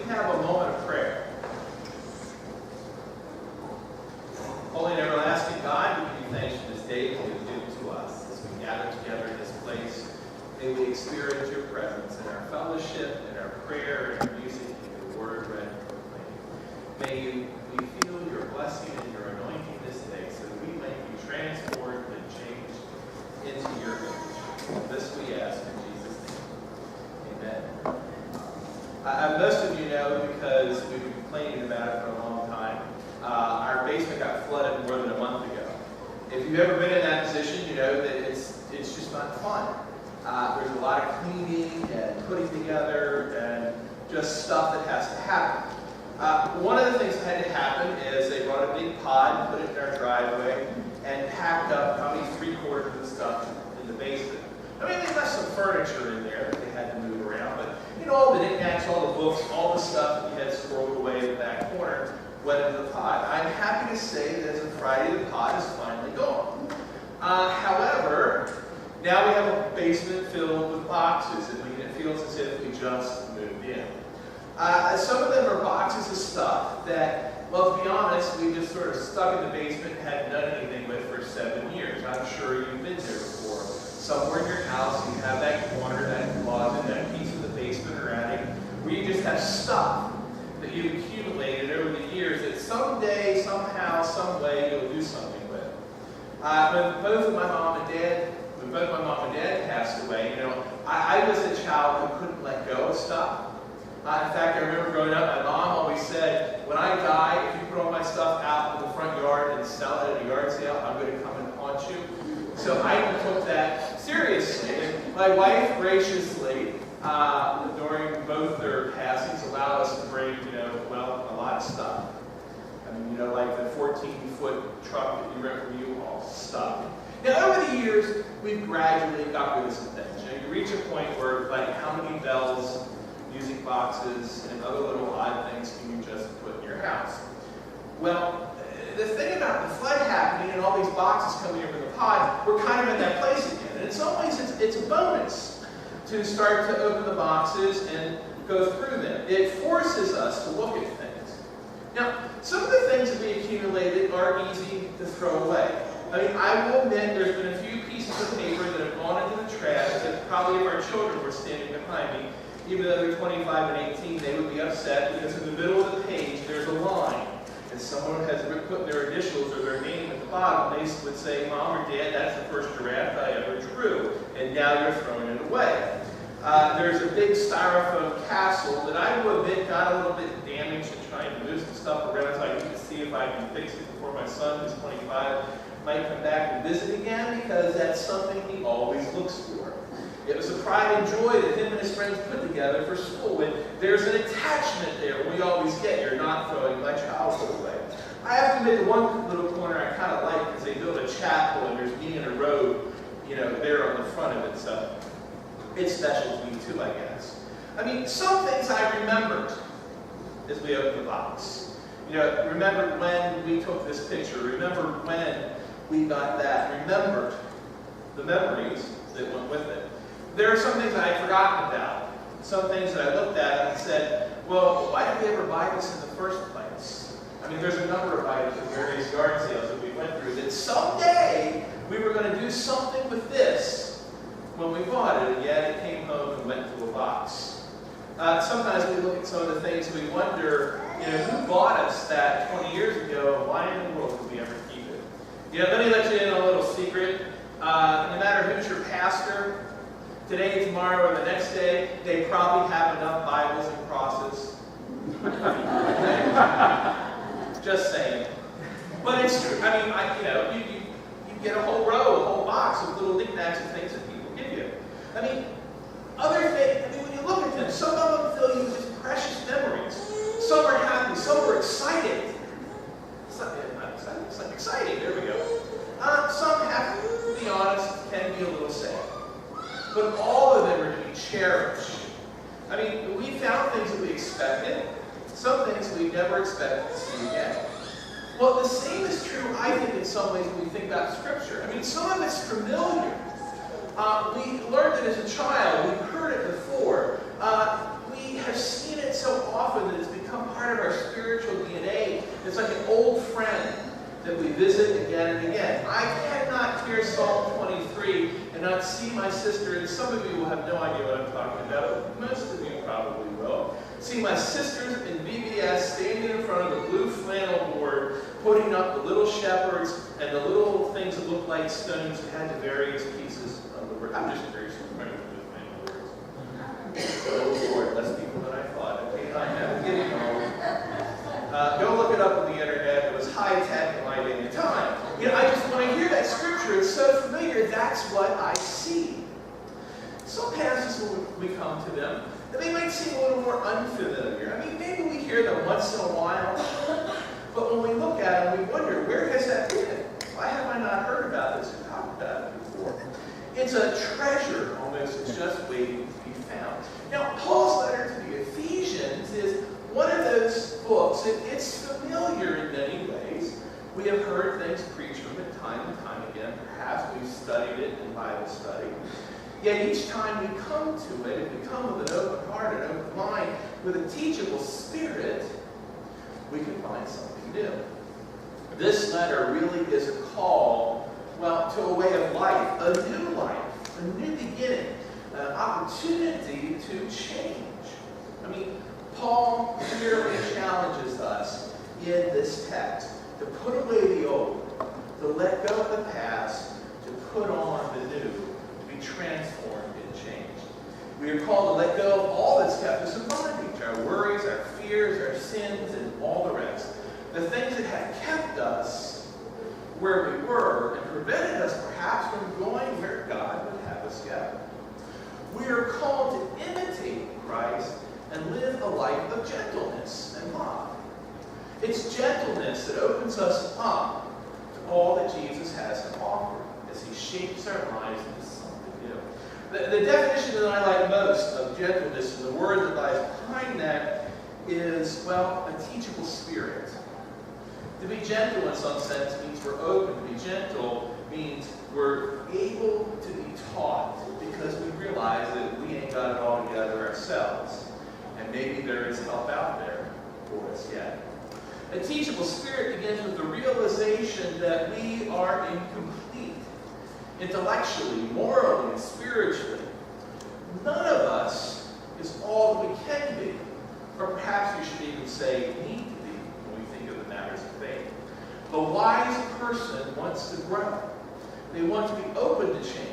have a moment of prayer? Holy and everlasting God, we give you thanks for this day that you have given to us. As we gather together in this place, may we experience your presence in our fellowship, in our prayer, in our music, in your word read and proclaimed. May we feel your blessing and your anointing this day so that we may be transformed and changed into your image. This we ask in Jesus' name. Amen. Most of you know, because we've been complaining about it for a long time, our basement got flooded more than a month ago. If you've ever been in that position, you know that it's just not fun. There's a lot of cleaning and putting together and just stuff that has to happen. One of the things that had to happen is they brought a big pod, put it in our driveway, and packed up probably 3/4 of the stuff in the basement. I mean, they left some furniture in there that they had to move around, but you know, all the knickknacks, all the books, all the stuff that you had squirreled away in the back corner went into the pod. I'm happy to say that as of Friday, the pod is finally gone. However, now we have a basement filled with boxes, and it feels as if we just moved in. Some of them are boxes of stuff that, well, to be honest, we just sort of stuck in the basement and hadn't done anything with for 7 years. I'm sure you've been there before. Somewhere in your house, you have that corner, that closet, that piece of the basement or attic, where you just have stuff that you've accumulated over the years that someday, somehow, some way, you'll do something with. When both my mom and dad passed away, you know, I was a child who couldn't let go of stuff. In fact, I remember growing up, my mom always said, when I die, if you put all my stuff out in the front yard and sell it at a yard sale, I'm going to come and haunt you. So I took that seriously. And my wife graciously, during both their passings, allowed us to bring, you know, well, a lot of stuff. I mean, you know, like the 14-foot truck that you rent from U-Haul, stuff. Now, over the years, we've gradually got rid of some things. You know, you reach a point where, like, how many bells, music boxes, and other little odd things can you just put in your house? Well, the thing about the flood happening and all these boxes coming over the pod, we're kind of in that place again. And in some ways, it's a bonus to start to open the boxes and go through them. It forces us to look at things. Now, some of the things that we accumulated are easy to throw away. I mean, I will admit there's been a few pieces of paper that have gone into the trash that probably if our children were standing behind me, even though they're 25 and 18, they would be upset because in the middle of the page there's a line. And someone has put their initials or their name at the bottom. They would say, Mom or Dad, that's the first giraffe I ever drew. And now you're throwing it away. There's a big styrofoam castle that I will admit got a little bit damaged in trying to move some stuff around, so I need to see if I can fix it before my son, who's 25, might come back and visit again, because that's something he always looks for. It was a pride and joy that him and his friends put together for school. And there's an attachment there we always get. You're not throwing my childhood away. I have to admit, the one little corner I kind of like because they built a chapel and there's me in a robe, you know, there on the front of it. So it's special to me too, I guess. I mean, some things I remembered as we opened the box. You know, remembered when we took this picture. Remembered when we got that. Remembered the memories that went with it. There are some things I had forgotten about. Some things that I looked at and said, well, why did we ever buy this in the first place? I mean, there's a number of items at various yard sales that we went through that someday we were going to do something with this when we bought it, and yet it came home and went into a box. Sometimes we look at some of the things and we wonder, you know, who bought us that 20 years ago, and why in the world would we ever keep it? You know, let me let you in on a little secret. No matter who's your pastor, today, tomorrow, or the next day, they probably have enough Bibles and crosses. Just saying. But it's true. I mean, you get a whole row, a whole box of little knickknacks and things that people give you. I mean, other things, when you look at them, some of them fill you with just precious memories. Some are happy, some are excited. It's like exciting, there we go. Some have, to be honest, can be a little sad. But all of them are to be cherished. I mean, we found things that we expected, some things we never expected to see again. Well, the same is true, I think, in some ways when we think about Scripture. I mean, some of it's familiar. We learned it as a child. We've heard it before. We have seen it so often that that we visit again and again. I cannot hear Psalm 23 and not see my sister, and some of you will have no idea what I'm talking about, but most of you probably will. See my sisters in VBS standing in front of the blue flannel board, putting up the little shepherds and the little things that look like stones that had the various pieces of the word. I'm just very familiar with the flannel words. Oh Lord, less people than I thought. Okay, I'm getting old. Go look it up on the internet. It was high tech in my day and time. You know, when I hear that scripture, it's so familiar. That's what I see. Some passages, when we come to them, they might seem a little more unfamiliar. I mean, maybe we hear them once in a while, but when we look at them, we wonder, where has that been? Why have I not heard about this or talked about it before? It's a treasure, almost. It's just waiting to be found. Now, Paul's letter to the Ephesians is one of those books. It's familiar in many ways. We have heard things preached from it time and time again. Perhaps we've studied it in Bible study. Yet each time we come to it, if we come with an open heart and open mind, with a teachable spirit, we can find something new. This letter really is a call, well, to a way of life, a new beginning, an opportunity to change. I mean, Paul clearly challenges us in this text to put away the old, to let go of the past, to put on the new, to be transformed and changed. We are called to let go of all that's kept us in bondage, our worries, our fears, our sins, and all the rest. The things that have kept us where we were and prevented us perhaps from going where God would have us go. We are called to imitate Christ and live a life of gentleness and love. It's gentleness that opens us up to all that Jesus has to offer as he shapes our lives into something new. The definition that I like most of gentleness and the word that lies behind that is, well, a teachable spirit. To be gentle in some sense means we're open. To be gentle means we're able to be taught because we realize that we ain't got it all together ourselves. And maybe there is help out there for us yet. A teachable spirit begins with the realization that we are incomplete, intellectually, morally, and spiritually. None of us is all that we can be, or perhaps we should even say need to be when we think of the matters of faith. The wise person wants to grow. They want to be open to change.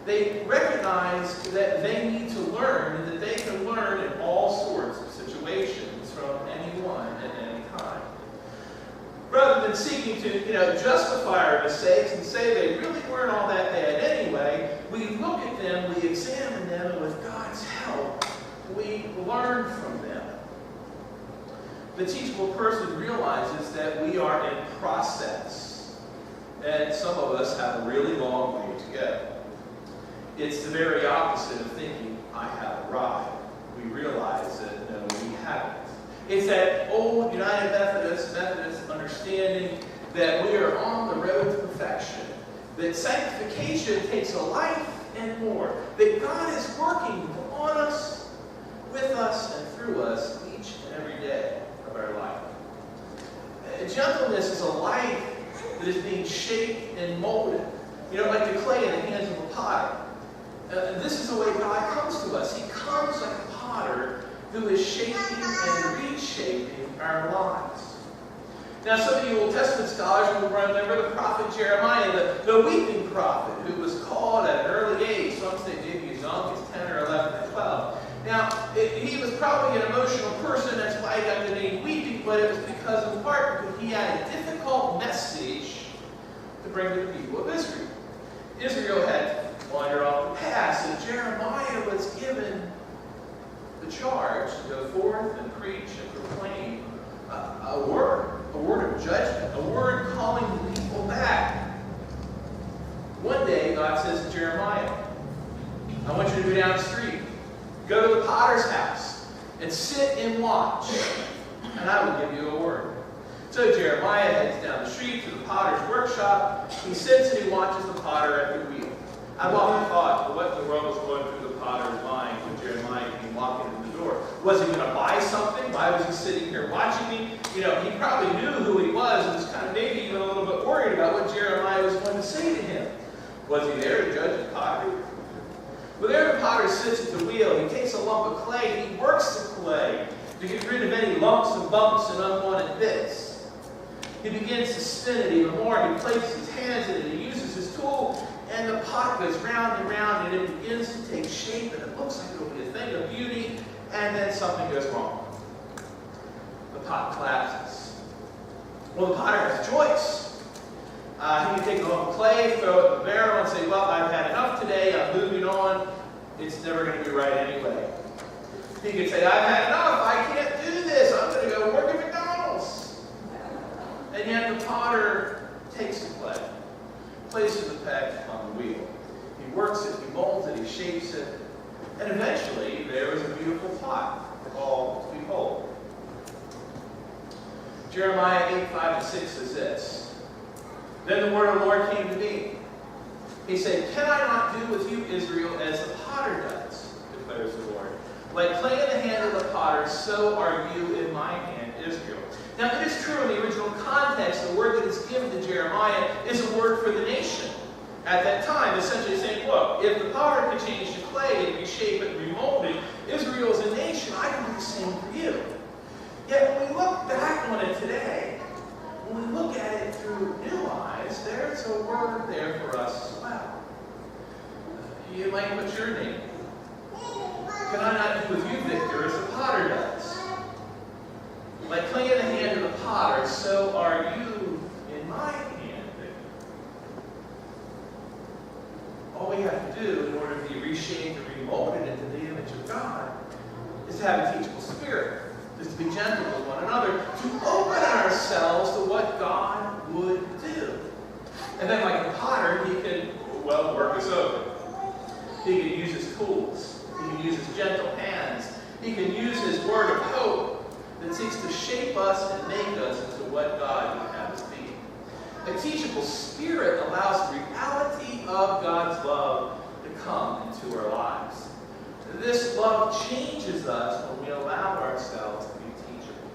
They recognize that they need to learn and that they can learn in all sorts of situations from anyone at any time. Rather than seeking to, justify our mistakes and say they really weren't all that bad anyway, we look at them, we examine them, and with God's help, we learn from them. The teachable person realizes that we are in process, and some of us have a really long way to go. It's the very opposite of thinking, I have arrived. We realize that, no, we haven't. It's that old United Methodist understanding that we are on the road to perfection, that sanctification takes a life and more, that God is working on us, with us, and through us each and every day of our life. Gentleness is a life that is being shaped and molded. Like the clay in the hands of a potter. This is the way God comes to us. He comes like a potter who is shaping and reshaping our lives. Now, some of you Old Testament scholars will remember the prophet Jeremiah, the weeping prophet, who was called at an early age. Some say maybe as young as 10 or 11 or 12. Now, he was probably an emotional person. That's why he got the name weeping, but it was because in part because he had a difficult message to bring to the people of Israel. Israel had wandered off the path, and Jeremiah was given the charge to go forth and preach and proclaim a word of judgment, a word calling the people back. One day, God says to Jeremiah, I want you to go down the street, go to the potter's house, and sit and watch, and I will give you a word. So Jeremiah heads down the street to the potter's workshop. He sits and he watches the potter at the wheel. I've often thought, what in the world was going through the potter's mind when Jeremiah came walking in the door? Was he going to buy something? Why was he sitting here watching me? He probably knew who he was and was kind of maybe even a Was he there to judge the pottery? Well, there the potter sits at the wheel. He takes a lump of clay. He works the clay to get rid of any lumps and bumps and unwanted bits. He begins to spin it even more. He places his hands in it. He uses his tool, and the pot goes round and round, and it begins to take shape, and it looks like it'll be a thing of beauty, and then something goes wrong. The pot collapses. Well, the potter has a choice. He can take a lump of clay, throw it in the barrel, and say, well, I've had enough today, I'm moving on. It's never going to be right anyway. He could say, I've had enough, I can't do this, I'm going to go work at McDonald's. And yet the potter takes the clay, places the peck on the wheel. He works it, he molds it, he shapes it, and eventually there is a beautiful pot for all to behold. Jeremiah 8, 5, and 6 says this. Then the word of the Lord came to me. He said, can I not do with you, Israel, as the potter does, declares the Lord. Like clay in the hand of the potter, so are you in my hand, Israel. Now, it is true in the original context, the word that is given to Jeremiah is a word for the nation. At that time, essentially saying, look, if the potter could change the clay and reshape it and remold it, Israel is a nation, I can do the same for you. Yet when we look back on it today, when we look at it through new eyes, there's a word there for us as well. You might put your name. Can I not do with you, Victor, as the potter does? Like clay in the hand of the potter, so are you in my hand, Victor. All we have to do in order to be reshaped and remolded into the image of God is to have a teachable spirit. Is to be gentle with one another, to open ourselves to what God would do. And then like the potter, he can, well, work us over. He can use his tools. He can use his gentle hands. He can use his word of hope that seeks to shape us and make us into what God would have us be. A teachable spirit allows the reality of God's love to come into our lives. This love changes us when we allow ourselves to be teachable.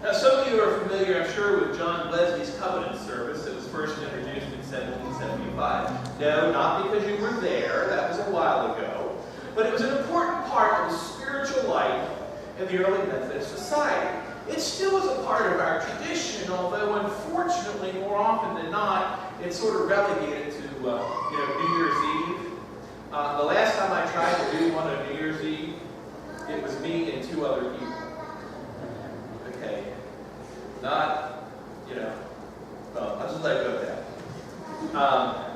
Now, some of you are familiar, I'm sure, with John Leslie's covenant service that was first introduced in 1775. No, not because you were there, that was a while ago, but it was an important part of the spiritual life in the early Methodist society. It still is a part of our tradition, although unfortunately, more often than not, it's sort of relegated to New Year's Eve. The last time I tried to do one on New Year's Eve, it was me and two other people. Okay. Not, well, I'll just let it go at that.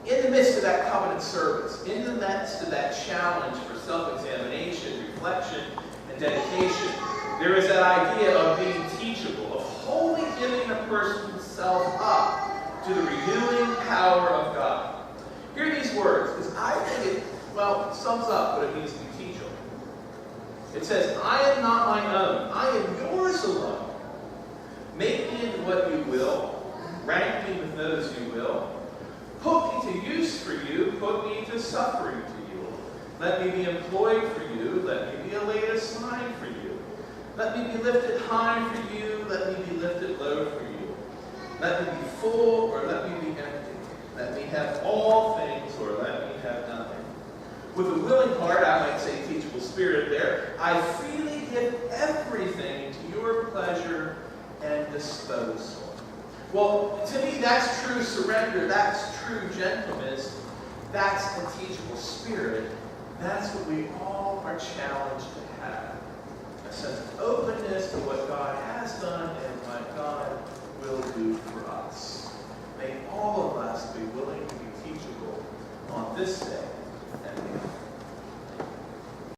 In the midst of that covenant service, in the midst of that challenge for self-examination, reflection, and dedication, there is that idea of being teachable, of wholly giving a person's self up to the renewing power of God. Hear these words, because I think it, sums up what it means to be teachable. It says, I am not my own. I am yours alone. Make me into what you will. Rank me with those you will. Put me to use for you. Put me to suffering to you. Let me be employed for you. Let me be laid aside for you. Let me be lifted high for you. Let me be lifted low for you. Let me be full or let me be empty. Let me have all things, or let me have nothing. With a willing heart, I might say teachable spirit there, I freely give everything to your pleasure and disposal. Well, to me, that's true surrender. That's true gentleness. That's a teachable spirit. That's what we all are challenged to have. A sense of openness to what God has done and what God